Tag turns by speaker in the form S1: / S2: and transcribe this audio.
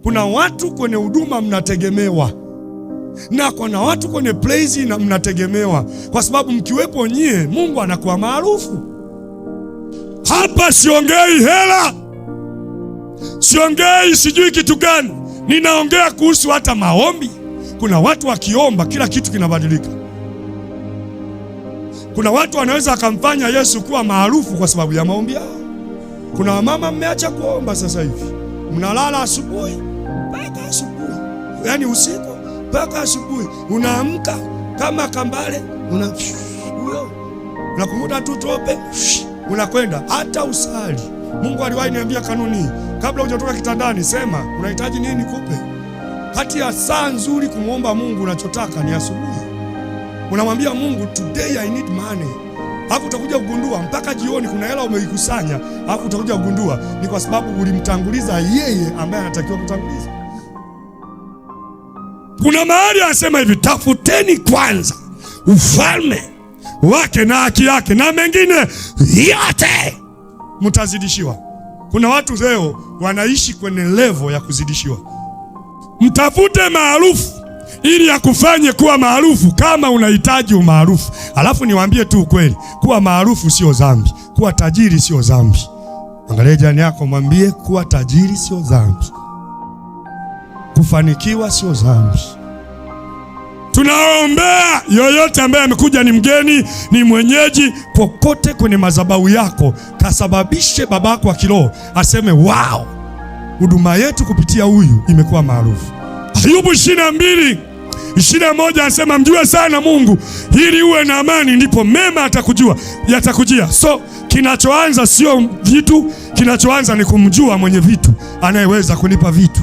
S1: Kuna watu kwenye huduma mnategemewa, na kuna watu kwenye praise na mnategemewa, kwa sababu mkiwepo nyie, Mungu anakuwa maarufu. Hapa siongei hela, siongei sijui kitu gani, ninaongea kuhusu hata maombi. Kuna watu wakiomba kila kitu kinabadilika. Kuna watu wanaweza akamfanya Yesu kuwa maarufu kwa sababu ya maombi yao. Kuna wamama mmeacha kuomba sasa hivi, mnalala asubuhi mpaka asubuhi, yaani usiku mpaka asubuhi, unaamka kama kambale, unakunguta tu tope, unakwenda hata usali. Mungu aliwahi niambia kanuni, kabla hujatoka kitandani sema unahitaji nini kupe. Kati ya saa nzuri kumwomba Mungu unachotaka ni asubuhi. Unamwambia Mungu, today I need money. Hapo utakuja kugundua mpaka jioni kuna hela umeikusanya. Hapo utakuja kugundua ni kwa sababu ulimtanguliza yeye ambaye anatakiwa kutanguliza. Kuna mahali anasema hivi, tafuteni kwanza ufalme wake na haki yake, na mengine yote mtazidishiwa. Kuna watu leo wanaishi kwenye level ya kuzidishiwa. Mtafute maarufu ili akufanye kuwa maarufu kama unahitaji umaarufu. Alafu niwaambie tu ukweli, kuwa maarufu sio dhambi, kuwa tajiri sio dhambi. Angalia jirani yako, mwambie kuwa tajiri sio dhambi, kufanikiwa sio dhambi. Tunaombea yoyote ambaye amekuja ni mgeni, ni mwenyeji, popote kwenye madhabahu yako, kasababishe babako wa kiroho aseme wow, huduma yetu kupitia huyu imekuwa maarufu. Ayubu 22:21 anasema mjue sana Mungu ili uwe na amani, ndipo mema yatakujia. So kinachoanza sio vitu, kinachoanza ni kumjua mwenye vitu anayeweza kunipa vitu.